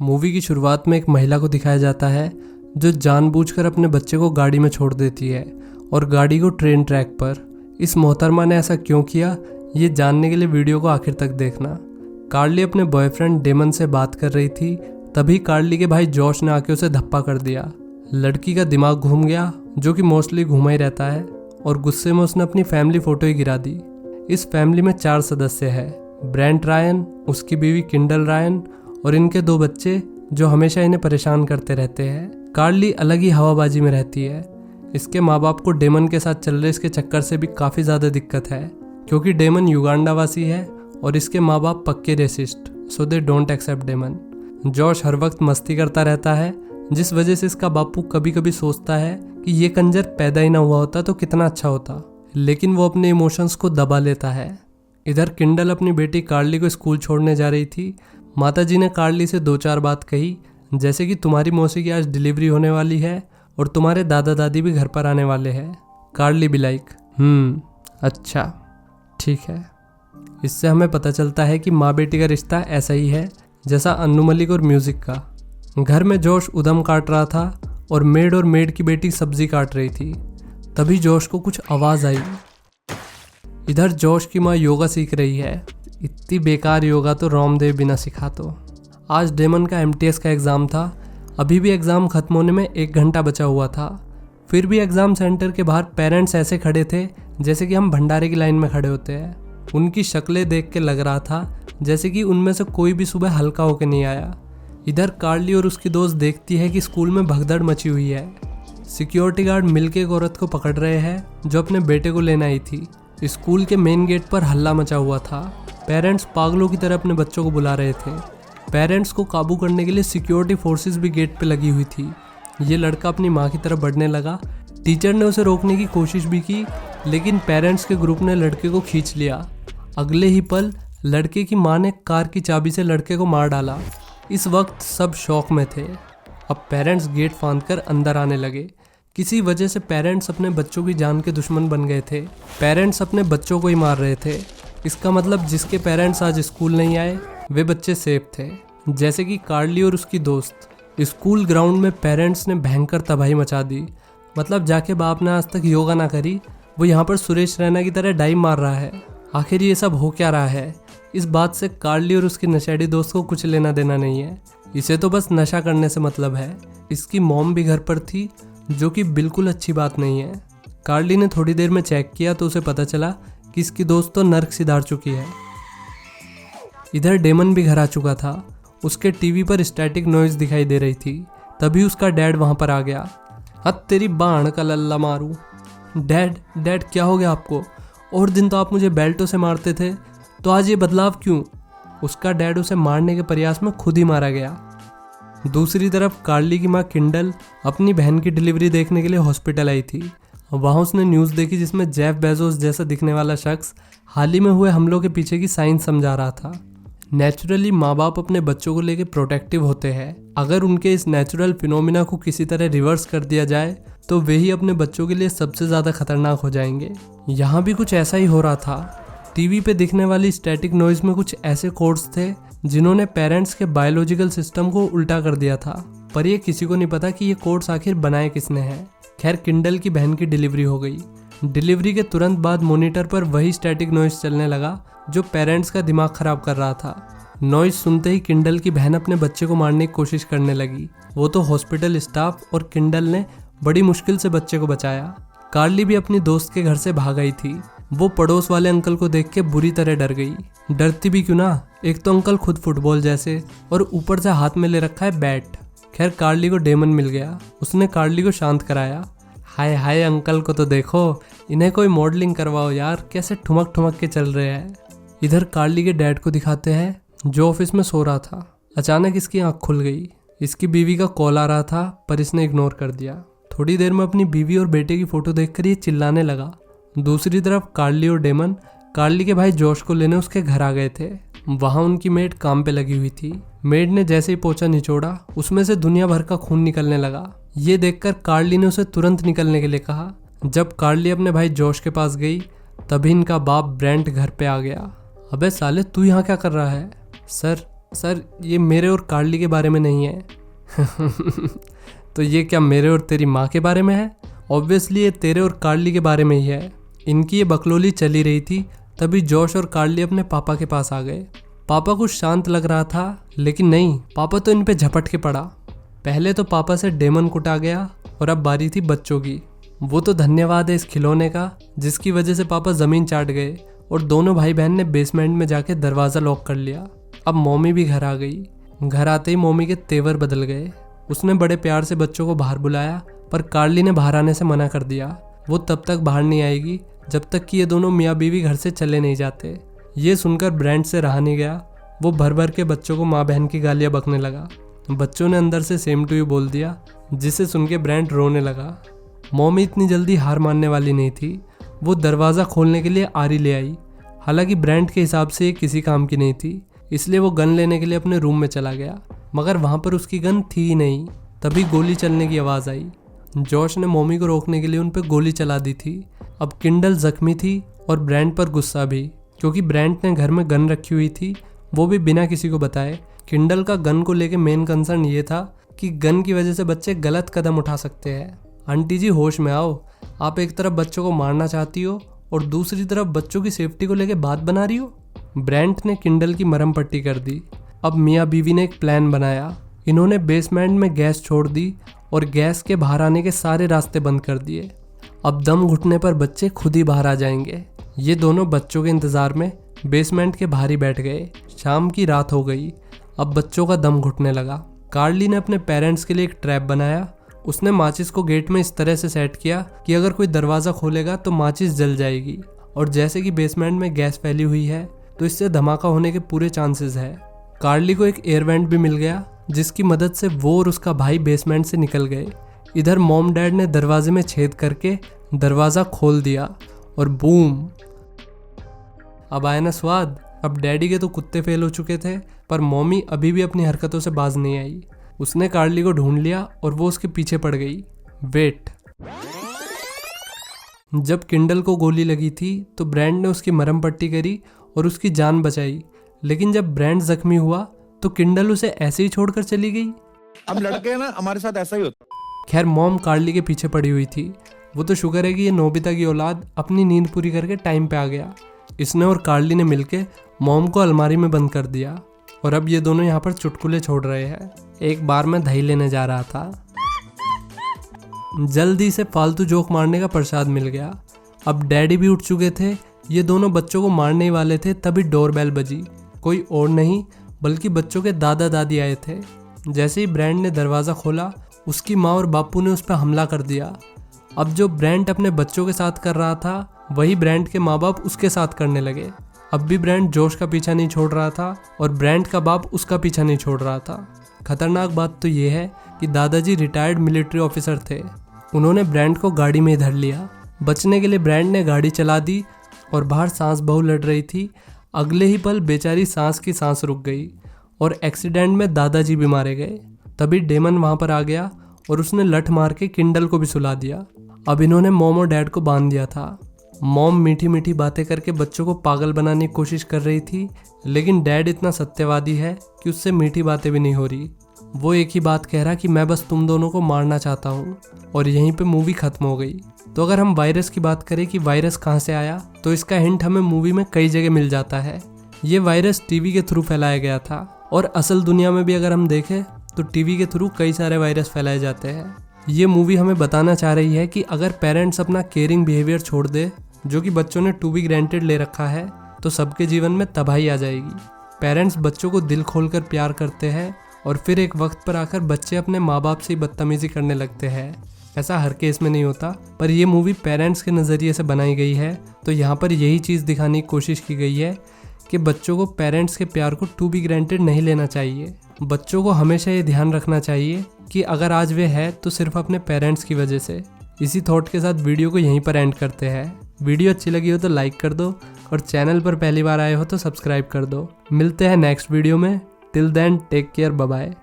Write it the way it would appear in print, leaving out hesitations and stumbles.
Movie की शुरुआत में एक महिला को दिखाया जाता है जो जानबूझकर अपने बच्चे को गाड़ी में छोड़ देती है और गाड़ी को ट्रेन ट्रैक पर। इस मोहतरमा ने ऐसा क्यों किया, ये जानने के लिए वीडियो को आखिर तक देखना। कार्ली अपने बॉयफ्रेंड डेमन से बात कर रही थी, तभी कार्ली के भाई जॉश ने आके उसे धप्पा कर दिया। लड़की का दिमाग घूम गया, जो कि मोस्टली घूमा ही रहता है, और गुस्से में उसने अपनी फैमिली फोटो ही गिरा दी। इस फैमिली में 4 सदस्य हैं, ब्रेंट रायन, उसकी बीवी किंडल रायन और इनके 2 बच्चे जो हमेशा इन्हें परेशान करते रहते हैं। कार्ली अलग ही हवाबाजी में रहती है। इसके माँ बाप को डेमन के साथ चल रहे इसके चक्कर से भी काफ़ी ज़्यादा दिक्कत है, क्योंकि डेमन युगांडा वासी है और इसके माँ बाप पक्के racist, so they don't accept Damon. Josh हर वक्त मस्ती करता रहता है, जिस वजह से इसका बापू कभी कभी सोचता है कि ये कंजर पैदा ही ना हुआ होता तो कितना अच्छा होता, लेकिन वो अपने इमोशंस को दबा लेता है। इधर किंडल अपनी बेटी कार्ली को स्कूल छोड़ने जा रही थी। माताजी ने कार्ली से 2-4 बात कही, जैसे कि तुम्हारी मौसी की आज डिलीवरी होने वाली है और तुम्हारे दादा दादी भी घर पर आने वाले हैं। कार्ली भी लाइक अच्छा ठीक है। इससे हमें पता चलता है कि माँ बेटी का रिश्ता ऐसा ही है जैसा अन्नू मलिक और म्यूजिक का। घर में जोश उदम काट रहा था और मेड की बेटी सब्जी काट रही थी। तभी जोश को कुछ आवाज़ आई। इधर जोश की माँ योगा सीख रही है। इतनी बेकार योगा तो रामदेव बिना सिखा तो। आज डेमन का MTS का एग्ज़ाम था। अभी भी एग्ज़ाम ख़त्म होने में 1 घंटा बचा हुआ था। फिर भी एग्ज़ाम सेंटर के बाहर पेरेंट्स ऐसे खड़े थे जैसे कि हम भंडारे की लाइन में खड़े होते हैं। उनकी शक्लें देख के लग रहा था जैसे कि उनमें से कोई भी सुबह हल्का होकर नहीं आया। इधर कार्ली और उसकी दोस्त देखती है कि स्कूल में भगदड़ मची हुई है। सिक्योरिटी गार्ड मिलके एक औरत को पकड़ रहे हैं जो अपने बेटे को लेने आई थी। स्कूल के मेन गेट पर हल्ला मचा हुआ था। पेरेंट्स पागलों की तरह अपने बच्चों को बुला रहे थे। पेरेंट्स को काबू करने के लिए सिक्योरिटी फोर्सेस भी गेट पे लगी हुई थी। ये लड़का अपनी माँ की तरफ बढ़ने लगा। टीचर ने उसे रोकने की कोशिश भी की, लेकिन पेरेंट्स के ग्रुप ने लड़के को खींच लिया। अगले ही पल लड़के की माँ ने कार की चाबी से लड़के को मार डाला। इस वक्त सब शौक में थे। अब पेरेंट्स गेट फांदकर अंदर आने लगे। किसी वजह से पेरेंट्स अपने बच्चों की जान के दुश्मन बन गए थे। पेरेंट्स अपने बच्चों को ही मार रहे थे। इसका मतलब जिसके पेरेंट्स आज स्कूल नहीं आए वे बच्चे सेफ थे, जैसे कि कार्ली और उसकी दोस्त। स्कूल ग्राउंड में पेरेंट्स ने भयंकर तबाही मचा दी। मतलब जाके बाप ने आज तक योगा ना करी, वो यहाँ पर सुरेश रैना की तरह डाइव मार रहा है। आखिर ये सब हो क्या रहा है? इस बात से कार्ली और उसकी नशेड़ी दोस्त को कुछ लेना देना नहीं है। इसे तो बस नशा करने से मतलब है। इसकी मॉम भी घर पर थी, जो कि बिल्कुल अच्छी बात नहीं है। कार्ली ने थोड़ी देर में चेक किया तो उसे पता चला कि इसकी दोस्त तो नर्क सिधार चुकी है। इधर डेमन भी घर आ चुका था। उसके टीवी पर स्टैटिक नॉइज दिखाई दे रही थी। तभी उसका डैड वहां पर आ गया। हद तेरी बाण का लल्ला मारू। डैड क्या हो गया आपको? और दिन तो आप मुझे बेल्टों से मारते थे, तो आज ये बदलाव क्यों? उसका डैड उसे मारने के प्रयास में खुद ही मारा गया। दूसरी तरफ कार्ली की माँ किंडल अपनी बहन की डिलीवरी देखने के लिए हॉस्पिटल आई थी। वहाँ उसने न्यूज़ देखी जिसमें जेफ बेजोस जैसा दिखने वाला शख्स हाल ही में हुए हमलों के पीछे की साइंस समझा रहा था। नेचुरली माँ बाप अपने बच्चों को लेकर प्रोटेक्टिव होते हैं। अगर उनके इस नेचुरल फिनोमिना को किसी तरह रिवर्स कर दिया जाए तो वे ही अपने बच्चों के लिए सबसे ज़्यादा खतरनाक हो जाएंगे। यहाँ भी कुछ ऐसा ही हो रहा था। टीवी पे दिखने वाली स्टैटिक नॉइज में कुछ ऐसे कोड्स थे जिन्होंने पेरेंट्स के बायोलॉजिकल सिस्टम को उल्टा कर दिया था, पर ये किसी को नहीं पता कि ये कोड्स आखिर बनाए किसने हैं। खैर, किंडल की बहन की डिलीवरी हो गई। डिलीवरी के तुरंत बाद मॉनिटर पर वही स्टैटिक नॉइज चलने लगा जो पेरेंट्स का दिमाग खराब कर रहा था। नॉइज सुनते ही किंडल की बहन अपने बच्चे को मारने की कोशिश करने लगी। वो तो हॉस्पिटल स्टाफ और किंडल ने बड़ी मुश्किल से बच्चे को बचाया। कार्ली भी अपनी दोस्त के घर से भाग आई थी। वो पड़ोस वाले अंकल को देख के बुरी तरह डर गई। डरती भी क्यों ना, एक तो अंकल खुद फुटबॉल जैसे और ऊपर से हाथ में ले रखा है बैट। खैर, कार्ली को डेमन मिल गया। उसने कार्ली को शांत कराया। हाय हाय, अंकल को तो देखो, इन्हें कोई मॉडलिंग करवाओ यार, कैसे ठुमक ठुमक के चल रहे हैं। इधर कार्ली के डैड को दिखाते हैं जो ऑफिस में सो रहा था। अचानक इसकी आंख खुल गई। इसकी बीवी का कॉल आ रहा था, पर इसने इग्नोर कर दिया। थोड़ी देर में अपनी बीवी और बेटे की फोटो देखकर ये चिल्लाने लगा। दूसरी तरफ कार्ली और डेमन कार्ली के भाई जॉश को लेने उसके घर आ गए थे। वहाँ उनकी मेड काम पे लगी हुई थी। मेड ने जैसे ही पोछा निचोड़ा, उसमें से दुनिया भर का खून निकलने लगा। ये देखकर कार्ली ने उसे तुरंत निकलने के लिए कहा। जब कार्ली अपने भाई जॉश के पास गई, तभी इनका बाप ब्रेंट घर पे आ गया। अबे साले, तू यहाँ क्या कर रहा है? सर, सर ये मेरे और कार्ली के बारे में नहीं है। तो ये क्या मेरे और तेरी माँ के बारे में है? ऑब्वियसली ये तेरे और कार्ली के बारे में ही है। इनकी ये बकलोली चली रही थी, तभी जॉश और कार्ली अपने पापा के पास आ गए। पापा कुछ शांत लग रहा था, लेकिन नहीं, पापा तो इन पे झपट के पड़ा। पहले तो पापा से डेमन कुटा गया और अब बारी थी बच्चों की। वो तो धन्यवाद है इस खिलौने का, जिसकी वजह से पापा ज़मीन चाट गए और दोनों भाई बहन ने बेसमेंट में जाके दरवाज़ा लॉक कर लिया। अब मम्मी भी घर आ गई। घर आते ही मम्मी के तेवर बदल गए। उसने बड़े प्यार से बच्चों को बाहर बुलाया, पर कार्ली ने बाहर आने से मना कर दिया। वो तब तक बाहर नहीं आएगी जब तक कि ये दोनों मियाँ बीवी घर से चले नहीं जाते। ये सुनकर ब्रेंट से रहा नहीं गया। वो भर भर के बच्चों को माँ बहन की गालियाँ बकने लगा। बच्चों ने अंदर से सेम टू यू बोल दिया, जिसे सुन के ब्रेंट रोने लगा। मम्मी इतनी जल्दी हार मानने वाली नहीं थी। वो दरवाज़ा खोलने के लिए आरी ले आई। हालांकि ब्रेंट के हिसाब से ये किसी काम की नहीं थी, इसलिए वो गन लेने के लिए अपने रूम में चला गया, मगर वहाँ पर उसकी गन थी ही नहीं। तभी गोली चलने की आवाज़ आई। जॉश ने मम्मी को रोकने के लिए उन पर गोली चला दी थी। अब किंडल जख्मी थी और ब्रेंट पर गुस्सा भी, क्योंकि ब्रेंट ने घर में गन रखी हुई थी, वो भी बिना किसी को बताए। किंडल का गन को लेके मेन कंसर्न ये था कि गन की वजह से बच्चे गलत कदम उठा सकते हैं। आंटी जी होश में आओ, आप एक तरफ बच्चों को मारना चाहती हो और दूसरी तरफ बच्चों की सेफ्टी को लेके बात बना रही हो। ब्रेंट ने किंडल की मरहम पट्टी कर दी। अब मियाँ बीवी ने एक प्लान बनाया। इन्होंने बेसमेंट में गैस छोड़ दी और गैस के बाहर आने के सारे रास्ते बंद कर दिए। अब दम घुटने पर बच्चे खुद ही बाहर आ जाएंगे। ये दोनों बच्चों के इंतज़ार में बेसमेंट के बाहर ही बैठ गए। शाम की रात हो गई। अब बच्चों का दम घुटने लगा। कार्ली ने अपने पेरेंट्स के लिए एक ट्रैप बनाया। उसने माचिस को गेट में इस तरह से सेट किया कि अगर कोई दरवाज़ा खोलेगा तो माचिस जल जाएगी, और जैसे कि बेसमेंट में गैस फैली हुई है तो इससे धमाका होने के पूरे चांसेस है। कार्ली को एक एयर वेंट भी मिल गया, जिसकी मदद से वो और उसका भाई बेसमेंट से निकल गए। इधर मॉम डैड ने दरवाजे में छेद करके दरवाज़ा खोल दिया और बूम। अब आया ना स्वाद। अब डैडी के तो कुत्ते फेल हो चुके थे, पर मॉमी अभी भी अपनी हरकतों से बाज नहीं आई। उसने कार्ली को ढूंढ लिया और वो उसके पीछे पड़ गई। वेट। जब किंडल को गोली लगी थी तो ब्रेंट ने उसकी मरहम पट्टी करी और उसकी जान बचाई, लेकिन जब ब्रेंट जख्मी हुआ तो किंडल उसे ऐसे ही छोड़कर चली गई। अब लड़के ना हमारे साथ ऐसा ही होता। खैर मॉम कार्ली के पीछे पड़ी हुई थी। वो तो शुक्र है कि ये नोबिता की औलाद अपनी नींद पूरी करके टाइम पे आ गया। इसने और कार्ली ने मिलके मॉम को अलमारी में बंद कर दिया और अब ये दोनों यहाँ पर चुटकुले छोड़ रहे हैं। एक बार मैं दही लेने जा रहा था। जल्दी से फालतू जोक मारने का प्रसाद मिल गया। अब डैडी भी उठ चुके थे। ये दोनों बच्चों को मारने ही वाले थे, तभी डोरबेल बजी। कोई और नहीं बल्कि बच्चों के दादा दादी आए थे। जैसे ही ब्रेंट ने दरवाज़ा खोला, उसकी माँ और बापू ने उस पर हमला कर दिया। अब जो ब्रेंट अपने बच्चों के साथ कर रहा था, वही ब्रेंट के माँ बाप उसके साथ करने लगे। अब भी ब्रेंट जोश का पीछा नहीं छोड़ रहा था और ब्रेंट का बाप उसका पीछा नहीं छोड़ रहा था। खतरनाक बात तो ये है कि दादाजी रिटायर्ड मिलिट्री ऑफिसर थे। उन्होंने ब्रेंट को गाड़ी में ही धर लिया। बचने के लिए ब्रेंट ने गाड़ी चला दी और बाहर सांस बहु लड़ रही थी। अगले ही पल बेचारी सांस की सांस रुक गई और एक्सीडेंट में दादाजी भी मारे गए। तभी डेमन वहाँ पर आ गया और उसने लठ मार के किंडल को भी सुला दिया। अब इन्होंने मॉम और डैड को बांध दिया था। मॉम मीठी मीठी बातें करके बच्चों को पागल बनाने की कोशिश कर रही थी, लेकिन डैड इतना सत्यवादी है कि उससे मीठी बातें भी नहीं हो रही। वो एक ही बात कह रहा कि मैं बस तुम दोनों को मारना चाहता हूँ, और यहीं पे मूवी खत्म हो गई। तो अगर हम वायरस की बात करें कि वायरस कहाँ से आया, तो इसका हिंट हमें मूवी में कई जगह मिल जाता है। ये वायरस टीवी के थ्रू फैलाया गया था, और असल दुनिया में भी अगर हम देखें तो टीवी के थ्रू कई सारे वायरस फैलाए जाते हैं। ये मूवी हमें बताना चाह रही है कि अगर पेरेंट्स अपना केयरिंग बिहेवियर छोड़ दे, जो कि बच्चों ने टू बी ग्रांटेड ले रखा है, तो सबके जीवन में तबाही आ जाएगी। पेरेंट्स बच्चों को दिल खोलकर प्यार करते हैं और फिर एक वक्त पर आकर बच्चे अपने माँ बाप से बदतमीजी करने लगते हैं। ऐसा हर केस में नहीं होता, पर यह मूवी पेरेंट्स के नज़रिए से बनाई गई है, तो यहाँ पर यही चीज़ दिखाने की कोशिश की गई है कि बच्चों को पेरेंट्स के प्यार को टू बी ग्रांटेड नहीं लेना चाहिए। बच्चों को हमेशा ये ध्यान रखना चाहिए कि अगर आज वे है तो सिर्फ अपने पेरेंट्स की वजह से। इसी थॉट के साथ वीडियो को यहीं पर एंड करते हैं। वीडियो अच्छी लगी हो तो लाइक कर दो और चैनल पर पहली बार आए हो तो सब्सक्राइब कर दो। मिलते हैं नेक्स्ट वीडियो में। Till then take care, bye bye.